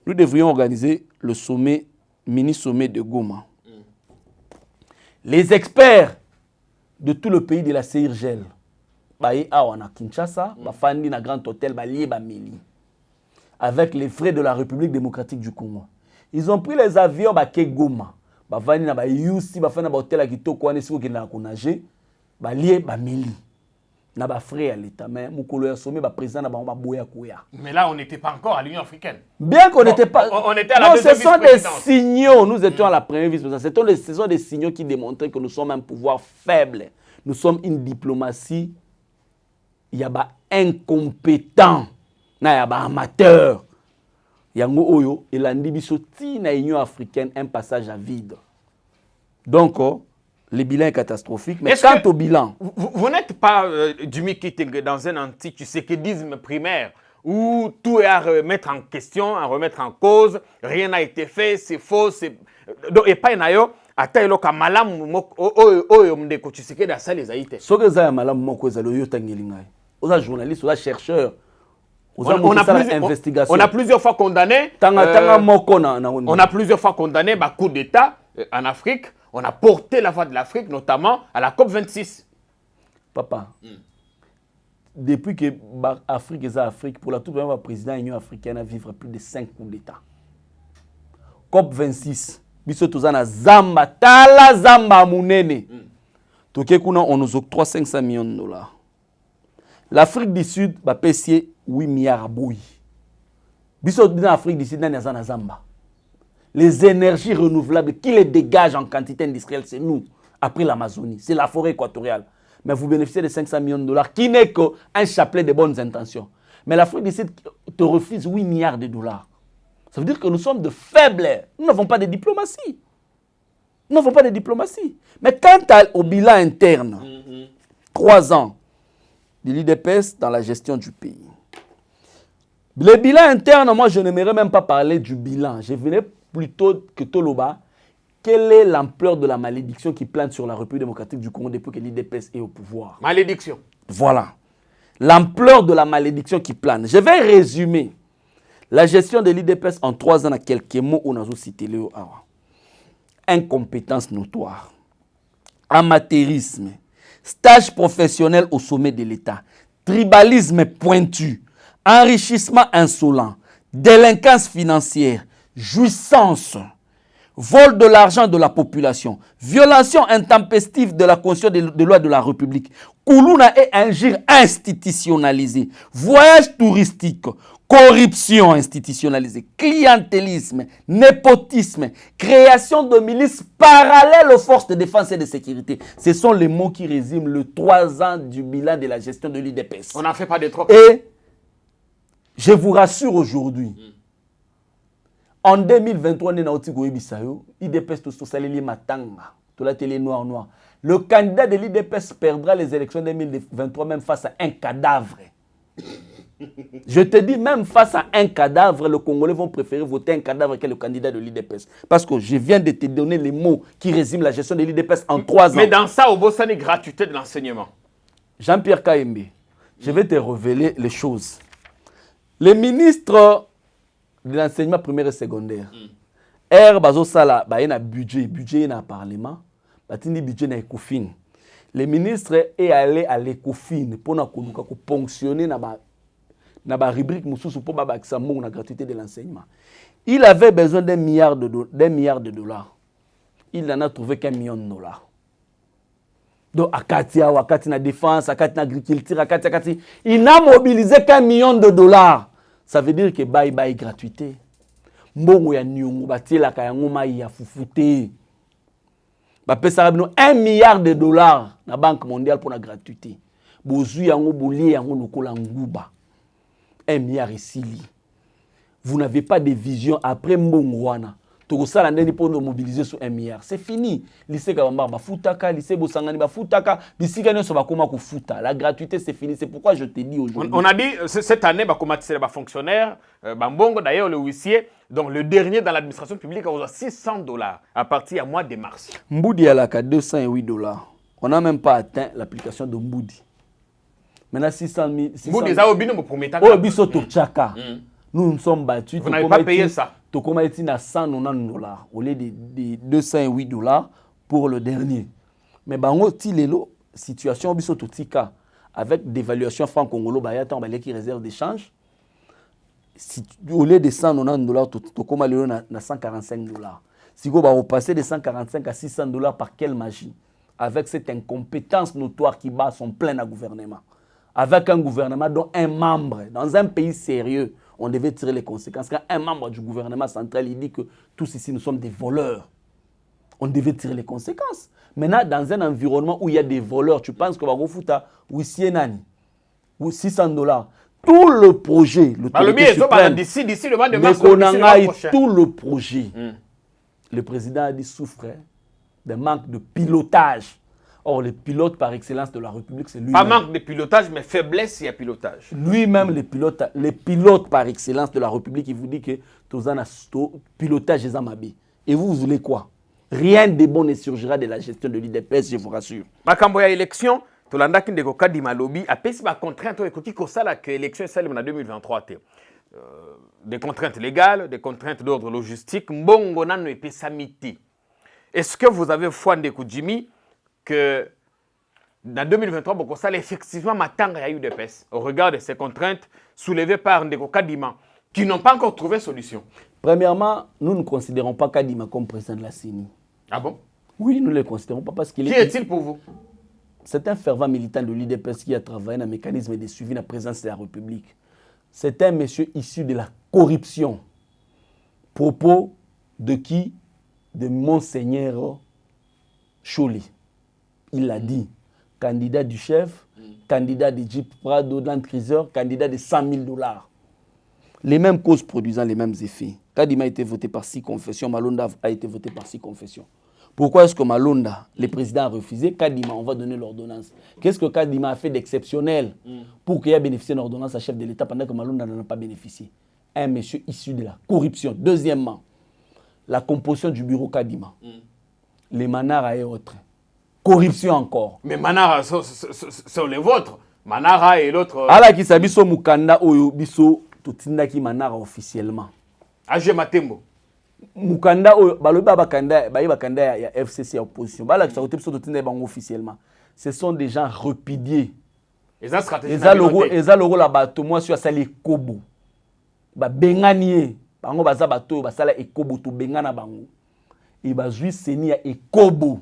nous devrions organiser le sommet, mini-sommet de Goma. Les experts de tout le pays de la CIRGEL, à Kinshasa, Bafandi na Grand Hôtel, Meli, avec les frais de la République démocratique du Congo. Ils ont pris les avions à Goma, Bafandi na Yusi, Bafandi na Hôtel à Kitoko, qui na Konaje, Meli. Na ba frère à l'État, mais Moukolo sommet ba président na ba boya koya. Mais là, on n'était pas encore à l'Union africaine. Bien qu'on n'était pas. On était à la deuxième ce sont des signaux. Nous étions à la première vice-présidence. Ce sont des signaux qui démontraient que nous sommes un pouvoir faible. Nous sommes une diplomatie. Il y a ba incompétent. Na ya ba amateur. Yango oyo elandi biso ti na Union africaine un passage à vide. Donc le bilan est catastrophique, mais quant au bilan... Vous n'êtes pas du Mikiting dans un anti-tchisékédisme primaire où tout est à remettre en question, à remettre en cause, rien n'a été fait, c'est faux, c'est... Et pas inayo, ata iloka malam oyo mdeko Tshisekedi asa les aïté. Ce que ça malam moko ezalo yo tangelingai. Oza journaliste, oza chercheur. On a plusieurs fois condamné. On a plusieurs fois condamné bah, coup d'État en Afrique. On a porté la voix de l'Afrique, notamment à la COP26. Papa, depuis que l'Afrique est Afrique, pour la toute première fois, le président de l'Union africaine a vivre plus de 5 coups d'État. COP26, biso tozana zamba, tala zamba munene. Toké kuna on nous octroie 500 millions de dollars. L'Afrique du Sud va payer 8 milliards à bouillie. Biso dans l'Afrique du Sud, dans la Zamba. Les énergies renouvelables, qui les dégagent en quantité industrielle, c'est nous. Après l'Amazonie, c'est la forêt équatoriale. Mais vous bénéficiez de 500 millions de dollars, qui n'est qu'un chapelet de bonnes intentions. Mais l'Afrique du Sud te refuse 8 milliards de dollars. Ça veut dire que nous sommes de faibles. Nous n'avons pas de diplomatie. Nous n'avons pas de diplomatie. Mais quant au bilan interne, 3 ans de l'IDPS dans la gestion du pays. Le bilan interne, moi, je n'aimerais même pas parler du bilan. Je venais plutôt que Toloba. Quelle est l'ampleur de la malédiction qui plane sur la République démocratique du Congo depuis que l'IDPS est au pouvoir? Malédiction. Voilà. L'ampleur de la malédiction qui plane. Je vais résumer la gestion de l'IDPS en 3 ans à quelques mots où nous avons cité le haut. Incompétence notoire, amateurisme, stage professionnel au sommet de l'État, tribalisme pointu, enrichissement insolent, délinquance financière, jouissance, vol de l'argent de la population, violation intempestive de la Constitution des lois de la République, Koulouna et injure institutionnalisée, voyage touristique, corruption institutionnalisée, clientélisme, népotisme, création de milices parallèles aux forces de défense et de sécurité. Ce sont les mots qui résument le 3 ans du bilan de la gestion de l'IDPS. On n'en fait pas de trop. Et je vous rassure aujourd'hui, en 2023, l'IDPS noir. Le candidat de l'IDPS perdra les élections 2023 même face à un cadavre. Je te dis, même face à un cadavre, les Congolais vont préférer voter un cadavre que le candidat de l'IDPS. Parce que je viens de te donner les mots qui résument la gestion de l'IDPS en 3 ans. Mais dans ça, au Bossani, gratuité de l'enseignement. Jean-Pierre Kaembe, je vais te révéler les choses. Les ministres de l'enseignement primaire et secondaire, Bazo Sala, il y a un budget, il y a un parlement, il y a un budget, il y a un COFIN. Les ministres est allé à l'ECOFIN pour ponctionner dans la rubrique pour la gratuité de l'enseignement. Il avait besoin d'un milliard de dollars. Il n'en a trouvé qu'1 million de dollars. Donc, à la défense, à l'agriculture, il n'a mobilisé qu'1 million de dollars. Ça veut dire que bye gratuité. Mbongo ya nyungu batela ka ngoma ya fufute. Ba pesa 1 milliard de dollars na Banque mondiale pour la gratuité. Bozu yango bolie yango lokola nguba. 1 milliard isili. Vous n'avez pas de vision après mbongo wana. Tokosala ndeni pour nous mobiliser sur 1 milliard. C'est fini. Lycée Kabamba ba futaka, lycée Bosangani ba futaka, bisika nyoso ba koma ko futa. La gratuité c'est fini. C'est pourquoi je te dis aujourd'hui. On a dit cette année ba commatisser ba fonctionnaire, mbongo d'ailleurs le huissier, donc le dernier dans l'administration publique a reçu 600 dollars à partir du mois de mars. Mboudi alaka 208 dollars. On n'a même pas atteint l'application de Mboudi. Maintenant 600 000. Mboudi ça obino mo prometaka. Oh biso to tchaka. Nous nous sommes battus. Vous n'avez pas payé ça. Tokoma est à 190 dollars au lieu de 208 dollars pour le dernier. Mais bango tilelo situation biso totika avec dévaluation franc congolo ba yata on qui réserve d'échange. Au lieu de 190 dollars tokoma lelo na 145 dollars. Si go ba repasser de 145 à 600 dollars par quelle magie? Avec cette incompétence notoire qui bat son plein à gouvernement. Avec un gouvernement dont un membre dans un pays sérieux, on devait tirer les conséquences. Quand un membre du gouvernement central il dit que tous ici nous sommes des voleurs, on devait tirer les conséquences. Maintenant, dans un environnement où il y a des voleurs, tu penses que va go futa ou 600 dollars. Tout le projet, d'ici le mois de mars, tout le projet, le président a dit souffre d'un manque de pilotage. Or, le pilote par excellence de la République, c'est lui-même. Pas manque de pilotage, mais faiblesse, il y a pilotage. Lui-même, le pilote par excellence de la République, il vous dit que tout pilotage est amabé. Et vous voulez quoi? Rien de bon ne surgira de la gestion de l'IDPS, je vous rassure. Makamboya élection, Tolanda Kindeko Kadima Lobby a payé ma contrainte que ça là que l'élection est celle en 2023. Des contraintes légales, des contraintes d'ordre logistique, mbongo nano et samiti. Est-ce que vous avez foi de Jimmy que dans 2023, ça effectivement matanga a eu des PES au regard de ces contraintes soulevées par Ndeko Kadima qui n'ont pas encore trouvé solution? Premièrement, nous ne considérons pas Kadima comme président de la CENI. Ah bon? Oui, nous ne le considérons pas parce qu'il est... Qui est-il pour vous? C'est un fervent militant de l'IDPS qui a travaillé dans le mécanisme de suivi de la présidence de la République. C'est un monsieur issu de la corruption. Propos de qui? De Monseigneur Choli. Il l'a dit. Candidat du chef, candidat de Jeep Prado, Land Cruiser, candidat de 100 000 $. Les mêmes causes produisant les mêmes effets. Kadima a été voté par 6 confessions, Malonda a été voté par 6 confessions. Pourquoi est-ce que Malonda, le président, a refusé? Kadima, on va donner l'ordonnance. Qu'est-ce que Kadima a fait d'exceptionnel pour qu'il ait bénéficié d'une ordonnance à chef de l'État pendant que Malonda n'en a pas bénéficié? Un monsieur issu de la corruption. Deuxièmement, la composition du bureau Kadima. Les Manara et autres. Corruption encore. Mais Manara, c'est les vôtres. Manara et l'autre. Alors qu'il s'habille sur Mukanda ou Biso, tout qui Manara officiellement. Age Matembo. Mukanda baloba bakanda bakanda ya FCC opposition bala ça côté tout officiellement. Ce sont des gens repudiés. Et ça stratégie. Et ça logo la bato moi sur ça les kobo. Ba benganie bango baza bato basala ekobo to bengana bango. Et ba jui seni ya ekobo.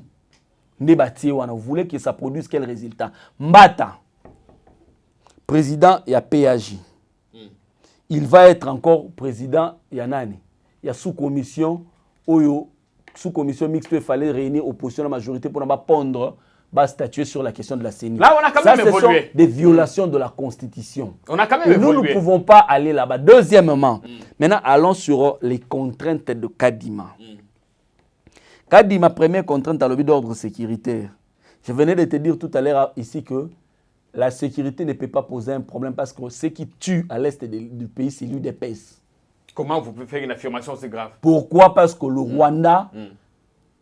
Ne batie wana vous voulez que ça produise quel résultat? Mbata président ya PAJ. Il va être encore président Yanani. Il y a sous-commission, sous-commission mixte, il fallait réunir opposition à la majorité pour ne pas pondre, statuer sur la question de la CENI. Là, on a quand même évolué. Ce sont des violations de la Constitution. On a quand même évolué. Nous ne pouvons pas aller là-bas. Deuxièmement, maintenant, allons sur les contraintes de Kadima. Kadima, première contrainte à l'objet d'ordre sécuritaire. Je venais de te dire tout à l'heure ici que la sécurité ne peut pas poser un problème parce que ce qui tue à l'est du pays, c'est l'UDPS. Comment vous pouvez faire une affirmation aussi grave? Pourquoi? Parce que le Rwanda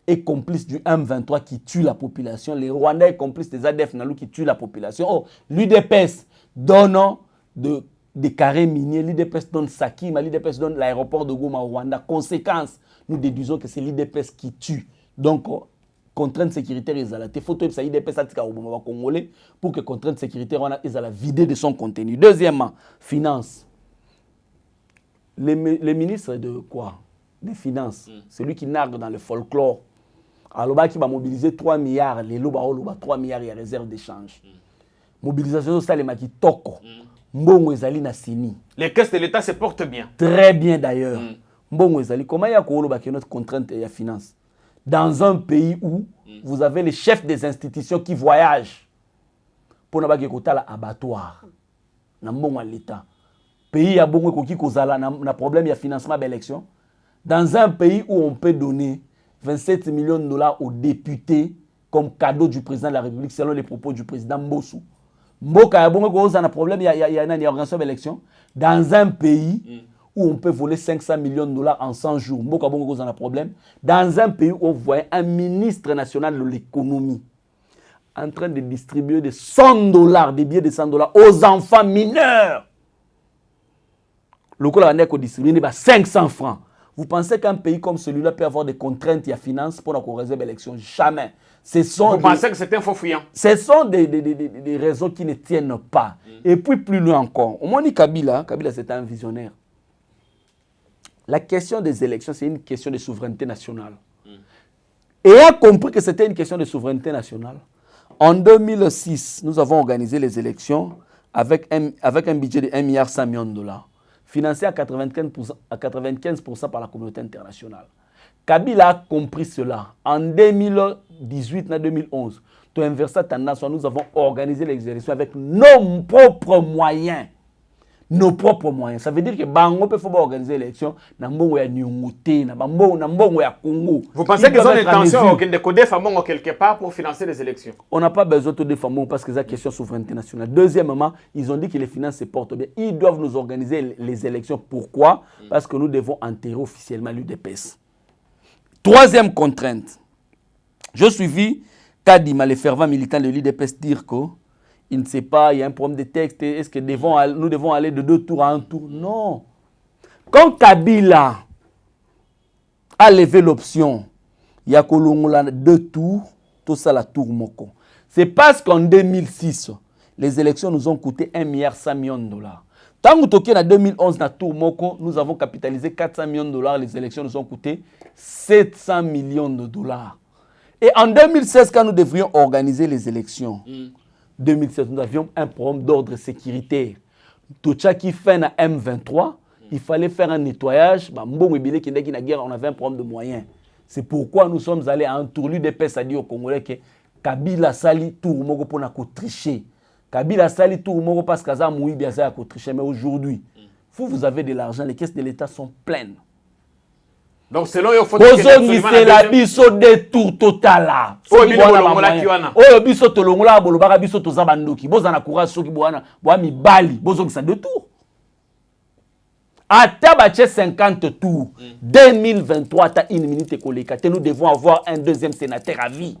est complice du M23 qui tue la population. Le Rwanda est complice des ADF Nalou qui tuent la population. Oh, l'UDPS donne des carrés miniers, l'UDPS donne Sakima, l'UDPS donne l'aéroport de Goma au Rwanda. Conséquence, nous déduisons que c'est l'UDPS qui tue. Donc, contrainte sécuritaire, ils ont la photo, ça l'UDPS au Congolais pour que contrainte sécuritaire, ils ont la vidé de son contenu. Deuxièmement, finance. Les ministres de quoi? Des Finances. Celui qui nargue dans le folklore. Alors, qui va mobiliser 3 milliards, les loba 3 milliards, il y a réserve d'échange. Mobilisation sociale, les maki toko. Mbongo ezali na sini. Les caisses de l'État se portent bien. Très bien d'ailleurs. Mbongo ezali. Comment il y a notre contrainte et la finance? Dans un pays où vous avez les chefs des institutions qui voyagent pour ne pas que kota la abattoir. Na mbongo à l'État. Pays a bon qui kozala na problème de financement d'élection. Dans un pays où on peut donner 27 millions de $ aux députés comme cadeau du président de la République selon les propos du président Mbossou. Mboka a bon kozala na problème il y a une organisation d'élection. Dans un pays où on peut voler 500 millions de $ en 100 jours. Mboka bon kozala na problème. Dans un pays où on voit un ministre national de l'économie en train de distribuer des 100 $, des billets de 100 $ aux enfants mineurs. Le coup, on a distribué 500 francs. Vous pensez qu'un pays comme celui-là peut avoir des contraintes et des finances pour la réserve élection? Jamais. Vous pensez que c'est un faux fuyant? Ce sont des raisons qui ne tiennent pas. Et puis plus loin encore, au moins Kabila c'est un visionnaire. La question des élections, c'est une question de souveraineté nationale. Et a compris que c'était une question de souveraineté nationale. En 2006, nous avons organisé les élections avec un budget de 1,1 milliard de $. Financé à 95% par la communauté internationale. Kabila a compris cela. En 2018 et 2011, tout inversé tendance, nous avons organisé les élections avec nos propres moyens. Nos propres moyens. Ça veut dire que Bango peut organiser l'élection dans Mbongo ya Nyunguté, dans Mbongo ya Congo. Vous pensez qu'ils ont l'intention de coder Famongo quelque part pour financer les élections? On n'a pas besoin de coder Famongo parce que c'est la question de souveraineté nationale. Deuxièmement, ils ont dit que les finances se portent bien. Ils doivent nous organiser les élections. Pourquoi? Parce que nous devons enterrer officiellement l'UDPS. Troisième contrainte. Je suivis Kadima, les fervents militants de l'UDPS, dire que il ne sait pas, il y a un problème de texte, est-ce que nous devons aller de 2 tours à 1 tour? Non. Quand Kabila a levé l'option, il y a 2 tours, tout ça la tour moko. C'est parce qu'en 2006, les élections nous ont coûté 1,1 milliard de $. Tant que en 2011, dans tour moko, nous avons capitalisé 400 millions de $, les élections nous ont coûté 700 millions de $. Et en 2016, quand nous devrions organiser les élections, 2016, nous avions un problème d'ordre sécuritaire. Tout ça qui fait na M23, Il fallait faire un nettoyage. On avait un problème de moyens. C'est pourquoi nous sommes allés à un tourlu de paix, c'est-à-dire aux Congolais que Kabila sali tour moko pour tricher. Kabila sali tour moko parce que ça mouille bien ça à tricher. Mais aujourd'hui, vous avez de l'argent, les caisses de l'État sont pleines. Donc selon eux, il faut que la biso de tour total là. Oh biso to longola bolobaka biso to zabandoki. Bozana courage soki boana boami bali bozo ça de tour. À Tabaché 50 tours, 2023, tu as une minute et nous devons avoir un deuxième sénateur à vie.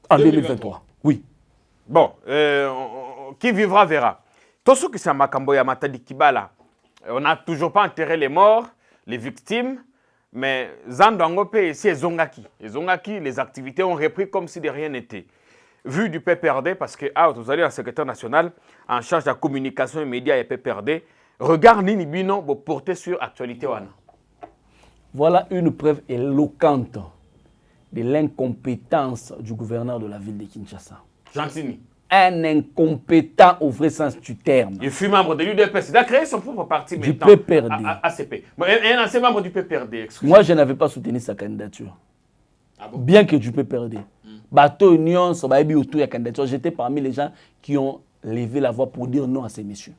En 2023, oui. Bon, qui vivra verra. Tout ce qui s'est Makambo ya Matadi Kibala, on n'a toujours pas enterré les morts, les victimes, mais Zandangope et Zongaki. Et Zongaki, les activités ont repris comme si de rien n'était. Vu du PPRD, parce que vous allez un secrétaire national en charge de la communication et médias et PPRD, regarde Nini Bino pour porter sur l'actualité. Voilà une preuve éloquente de l'incompétence du gouverneur de la ville de Kinshasa. Gentini. Un incompétent au vrai sens du terme. Il fut membre de l'UDPS. Il a créé son propre parti du PPRD. ACP. Un ancien membre du PPRD. Moi, je n'avais pas soutenu sa candidature. Ah bon? Bien que du PPRD. Bateau Union, autour de la candidature. J'étais parmi les gens qui ont levé la voix pour dire non à ces messieurs.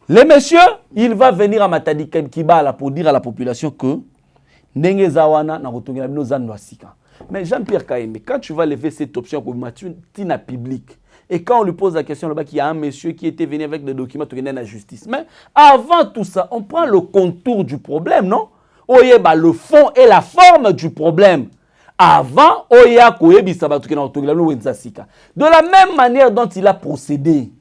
Les messieurs, il va venir à Matadi Kibala pour dire à la population que Ndenge Zawana na retourné nos Sika. Mais Jean-Pierre Kaïmé, quand tu vas lever cette option pour Matina public, et quand on lui pose la question là-bas qu'il y a un monsieur qui était venu avec des documents pour gagner la justice. Mais avant tout ça, on prend le contour du problème, non? Oyeba le fond et la forme du problème. Avant, Oya Koyebi Sabatou Sika. De la même manière dont il a procédé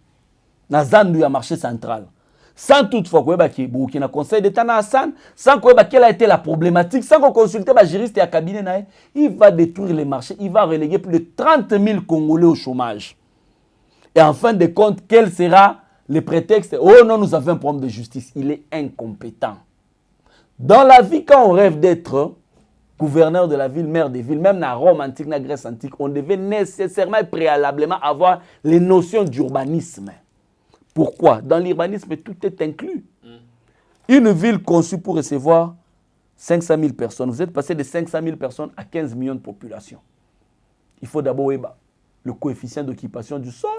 dans Zandu à marché central. Sans toutefois qu'il y ait un conseil d'État à Hassan, sans quelle a été la problématique, sans qu'on consulte les juristes et le cabinet, il va détruire les marchés, il va reléguer plus de 30 000 Congolais au chômage. Et en fin de compte, quel sera le prétexte? Oh non, nous avons un problème de justice. Il est incompétent. Dans la vie, quand on rêve d'être gouverneur de la ville, maire des villes, même dans Rome antique, dans Grèce antique, on devait nécessairement et préalablement avoir les notions d'urbanisme. Pourquoi? Dans l'urbanisme, tout est inclus. Une ville conçue pour recevoir 500 000 personnes. Vous êtes passé de 500 000 personnes à 15 millions de population. Il faut d'abord le coefficient d'occupation du sol,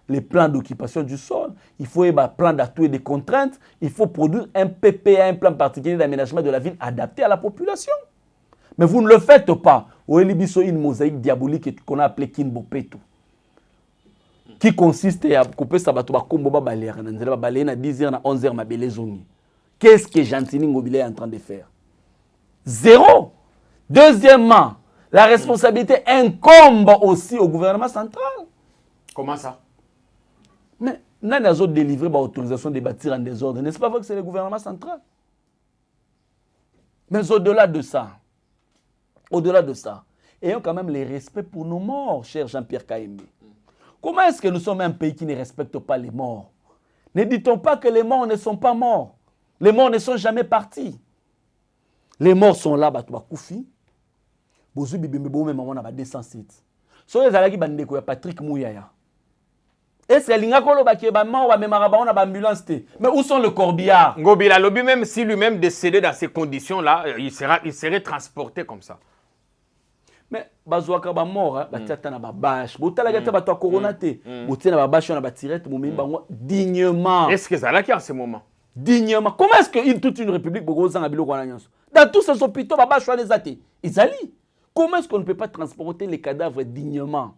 les plans d'occupation du sol. Il faut un plan d'atout et des contraintes. Il faut produire un PPA, un plan particulier d'aménagement de la ville adapté à la population. Mais vous ne le faites pas. Au Elibiso, une mosaïque diabolique qu'on a appelée Kinbopetu, qui consiste à couper sa bateau, à combo balayer, à balayer à 10h, à 11h, ma belle zone. Qu'est-ce que Gentini Ngobile est en train de faire? Zéro. Deuxièmement, la responsabilité incombe aussi au gouvernement central. Comment ça? Mais nous avons délivré l'autorisation de bâtir en désordre. N'est-ce pas vrai que c'est le gouvernement central? Mais au-delà de ça, ayons quand même le respect pour nos morts, cher Jean-Pierre Kaïmé. Comment est-ce que nous sommes un pays qui ne respecte pas les morts? Ne dit-on pas que les morts ne sont pas morts? Les morts ne sont jamais partis. Les morts sont là, Koufi. Bozu Bibimbo, même on a 207. So les alaki bandeko ya Patrick Mouyaya. Est-ce que l'ingakolo baki ba mort ba memaraba on a ambulance té? Mais où sont le corbillard? Ngobila Lobi, même si lui-même décédé dans ces conditions-là, il serait transporté comme ça. Mais bazouaka ba mort ba tiata na ba bâche. Botala gata ba to corona té. Botina ba bâche na ba tirette mo mimba dignement. Est-ce que ça là qui en ce moment? Dignement. Comment est-ce que toute une république bogozanga biloko na nyonso? Dans tous ces hôpitaux ba bâche les até. Izali. Comment est-ce qu'on ne peut pas transporter les cadavres dignement?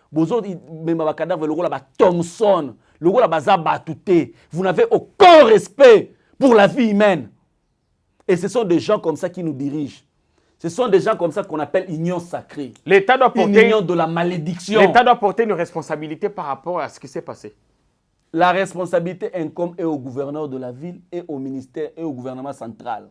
Bozo même ba cadavre le ba Thompson, le la baza batouté. Vous n'avez aucun respect pour la vie humaine. Et ce sont des gens comme ça qui nous dirigent. Ce sont des gens comme ça qu'on appelle union sacrée. L'État doit porter une union de la malédiction. L'État doit porter une responsabilité par rapport à ce qui s'est passé. La responsabilité incombe est au gouverneur de la ville et au ministère et au gouvernement central.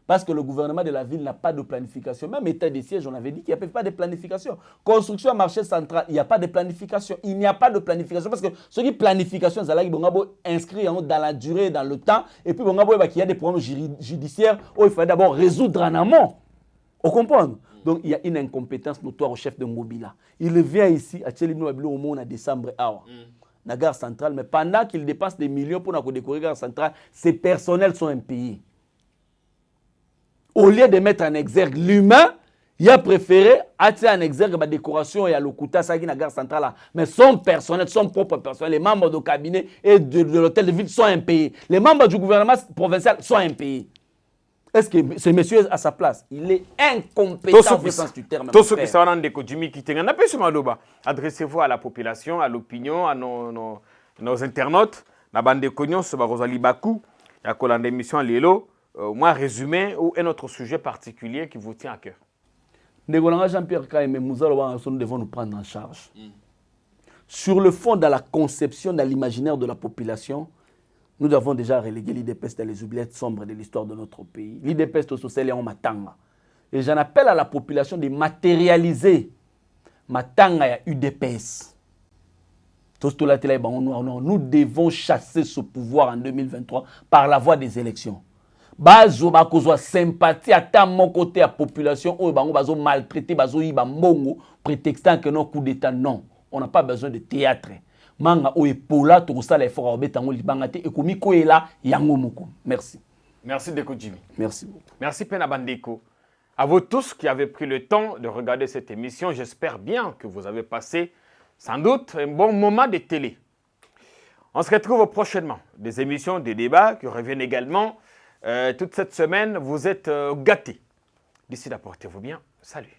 Parce que le gouvernement de la ville n'a pas de planification. Même état des sièges, on avait dit qu'il n'y avait pas de planification. Construction marché central, il n'y a pas de planification. Il n'y a pas de planification. Parce que ce qui est planification, c'est là qu'il faut inscrire dans la durée, dans le temps. Et puis, il y a des problèmes judiciaires où il faut d'abord résoudre en amont. On comprend? Donc, il y a une incompétence notoire au chef de Mobila. Il vient ici, à Tchelino Abilo, au mois de décembre. la gare centrale, mais pendant qu'ils dépensent des millions pour décorer la gare centrale, ces personnels sont impayés. Au lieu de mettre en exergue l'humain, il a préféré attirer en exergue la décoration et à l'Okuta, ça qui est la gare centrale. Mais son personnel, son propre personnel, les membres du cabinet et de l'hôtel de ville sont impayés. Les membres du gouvernement provincial sont impayés. Est-ce que ce monsieur à sa place? Il est incompétent au sens du terme. Tout ce qui s'est rendu compte, Jimmy Kittenga, adressez-vous à la population, à l'opinion, à nos internautes. La bande de Cognon, ce Barosali Bakou, il y a une émission à Lélo. Moi, résumé ou un autre sujet particulier qui vous tient à cœur. Jean-Pierre Kaime, nous devons nous prendre en charge. Sur le fond, dans la conception, dans l'imaginaire de la population, nous avons déjà relégué l'IDPS dans les oubliettes sombres de l'histoire de notre pays. L'IDPS social est en matanga. Et j'en appelle à la population de matérialiser matanga et UDPS. Nous devons chasser ce pouvoir en 2023 par la voie des élections. Bazo bakozwa sympathie à mon côté à population ou bazo maltraité bazo yiba mbongo prétextant que non coup d'état non, on n'a pas besoin de théâtre. Manga o epola to sala effort obetango libanga te ekomi ko ela yango moko. Merci. Merci Deko Jimmy. Merci beaucoup. Merci Pena Bandeko. À vous tous qui avez pris le temps de regarder cette émission, j'espère bien que vous avez passé sans doute un bon moment de télé. On se retrouve prochainement. Des émissions, des débats qui reviennent également. Toute cette semaine, vous êtes gâtés. D'ici là, portez-vous bien. Salut.